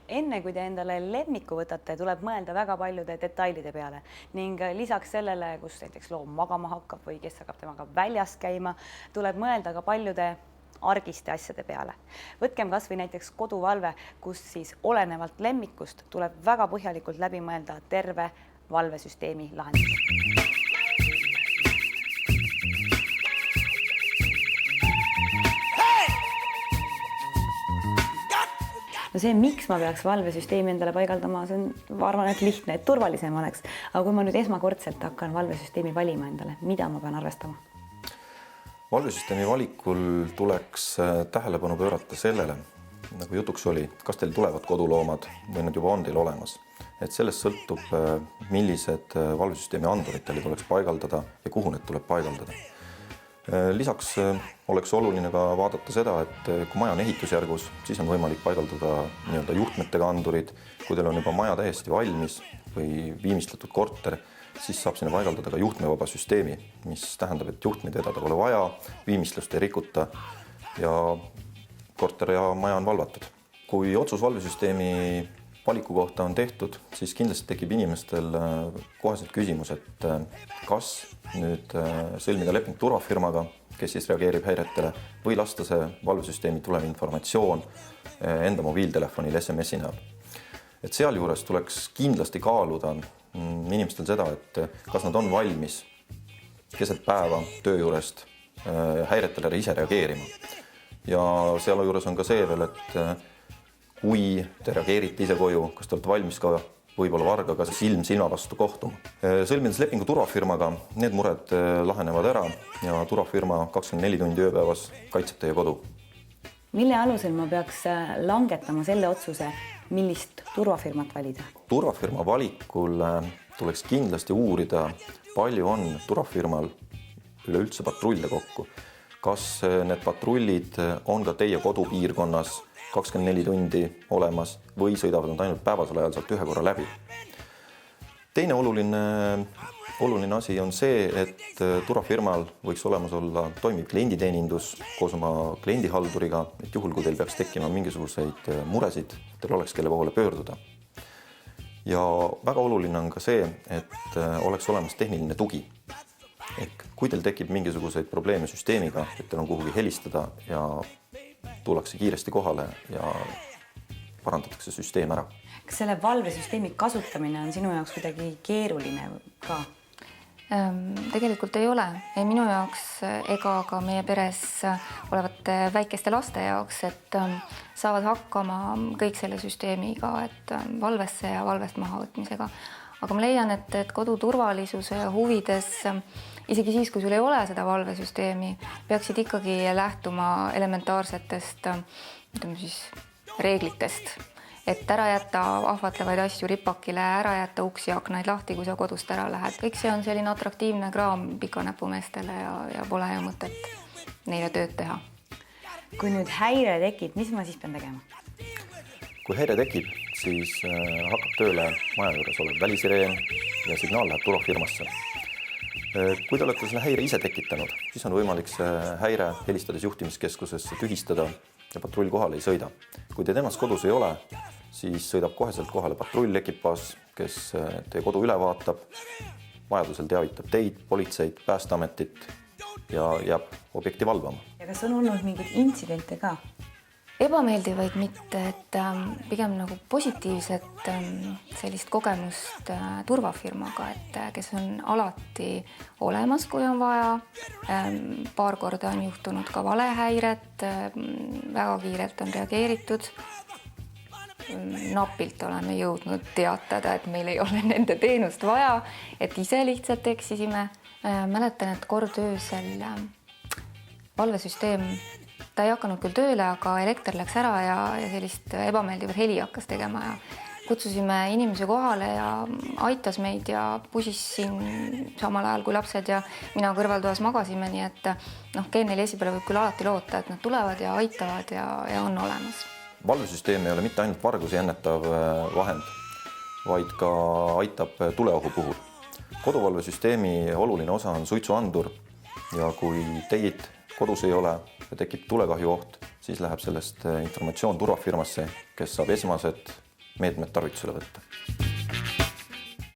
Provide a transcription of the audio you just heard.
Enne kui te endale lemmiku võtate, tuleb mõelda väga paljude detailide peale ning lisaks sellele, kus näiteks loom magama hakkab või kes hakkab temaga väljas käima, tuleb mõelda ka paljude argiste asjade peale. Võtkem kas või näiteks koduvalve, kus siis olenevalt lemmikust tuleb väga põhjalikult läbi mõelda terve valvesüsteemi lahendus. No see, miks ma peaks valvesüsteemi endale paigaldama, see on, ma arvan, et lihtne, et turvalisem oleks. Aga kui ma nüüd esmakordselt hakkan valvesüsteemi valima endale, mida ma pean arvestama? Valvesüsteemi valikul tuleks tähelepanu pöörata sellele, nagu jutuks oli, kas teil tulevad koduloomad või nad juba on teil olemas. Et sellest sõltub, millised valvesüsteemi andurid teile tuleks paigaldada ja kuhu need tuleb paigaldada. Lisaks oleks oluline ka vaadata seda, et kui maja on ehitusjärgus, siis on võimalik paigaldada nii-öelda juhtmetega andurid. Kui teil on juba maja täiesti valmis või viimistletud korter, siis saab sinna paigaldada ka juhtmevaba süsteemi, mis tähendab, et juhtmeid vedada pole vaja, viimistlust ei rikuta ja korter ja maja on valvatud. Kui otsus valvesüsteemi valiku kohta on tehtud, siis kindlasti tekib inimestel koheselt küsimus, et kas nüüd sõlmida leping turvafirmaga, kes siis reageerib häiretele, või lasta see valvesüsteemi tulev informatsioon enda mobiiltelefonil SMS-i näol. Et sealjuures tuleks kindlasti kaaluda inimestel seda, et kas nad on valmis keset päeva töö juurest häiretele ise reageerima. Ja sealjuures on ka see veel, et kui te reageerite ise koju, kas te olete valmis ka võib-olla vargaga silm silma vastu kohtuma. Sõlmides lepingu turvafirmaga, need mured lahenevad ära ja turvafirma 24 tundi ööpäevas kaitseb teie kodu. Mille alusel ma peaks langetama selle otsuse, millist turvafirmat valida? Turvafirma valikul tuleks kindlasti uurida, palju on turvafirmal üleüldse patrulle kokku. Kas need patrullid on ka teie kodupiirkonnas 24 tundi olemas või sõidavad nad ainult päevasel ajal sealt ühe korra läbi. Teine oluline asi on see, et turvafirmal võiks olemas olla toimiv klienditeenindus koos oma kliendihalduriga, et juhul, kui teil peaks tekkima mingisuguseid muresid, teil oleks kelle poole pöörduda. Ja väga oluline on ka see, et oleks olemas tehniline tugi. Ehk kui teil tekib mingisuguseid probleeme süsteemiga, et teil on kuhugi helistada ja tullakse kiiresti kohale ja parandatakse süsteem ära. Kas selle valvesüsteemi kasutamine on sinu jaoks kuidagi keeruline ka? Tegelikult ei ole. Ei minu jaoks ega ka meie peres olevate väikeste laste jaoks, et saavad hakkama kõik selle süsteemiga, et valvesse ja valvest mahavõtmisega. Aga ma leian, et kodu turvalisuse huvides, isegi siis, kui sul ei ole seda valvesüsteemi, peaksid ikkagi lähtuma elementaarsetest reeglitest. Et ära jätta ahvatlevaid asju ripakile, ära jätta uksi ja aknaid lahti, kui sa kodust ära lähed. Kõik see on selline atraktiivne kraam pikanäpumeestele ja pole ju mõtet neile tööd teha. Kui nüüd häire tekib, mis ma siis pean tegema? Kui häire tekib, siis hakkab tööle maja juures olev välisireen ja signaal läheb turvafirmasse. Kui te olete selle häire ise tekitanud, siis on võimalik see häire helistades juhtimiskeskusesse tühistada ja patrull kohale ei sõida. Kui te temast kodus ei ole, siis sõidab koheselt kohale patrullekipaaž, kes teie kodu üle vaatab, vajadusel teavitab teid, politseid, päästeametit ja jääb objekti valvama. Ja kas on olnud mingeid intsidente ka? Ebameeldivaid mitte, et pigem nagu positiivset sellist kogemust turvafirmaga, et kes on alati olemas, kui on vaja. Paar korda on juhtunud ka valehäiret, väga kiirelt on reageeritud. Napilt oleme jõudnud teatada, et meil ei ole nende teenust vaja, et ise lihtsalt eksisime. Mäletan, et kord öösel valvesüsteem ta ei hakanud küll tööle, aga elekter läks ära ja sellist ebameeldivat heli hakkas tegema ja kutsusime inimese kohale ja aitas meid ja pusis siin samal ajal kui lapsed ja mina kõrvaltoas magasime, nii et G4S peale võib küll alati loota, et nad tulevad ja aitavad ja on olemas. Valvesüsteem ei ole mitte ainult vargusi ennetav vahend, vaid ka aitab tuleohu puhul. Koduvalvesüsteemi oluline osa on suitsuandur ja kui teid kodus ei ole ja tekib tulekahju oht, siis läheb sellest informatsioon turvafirmasse, kes saab esmased meetmed tarvitusele võtta.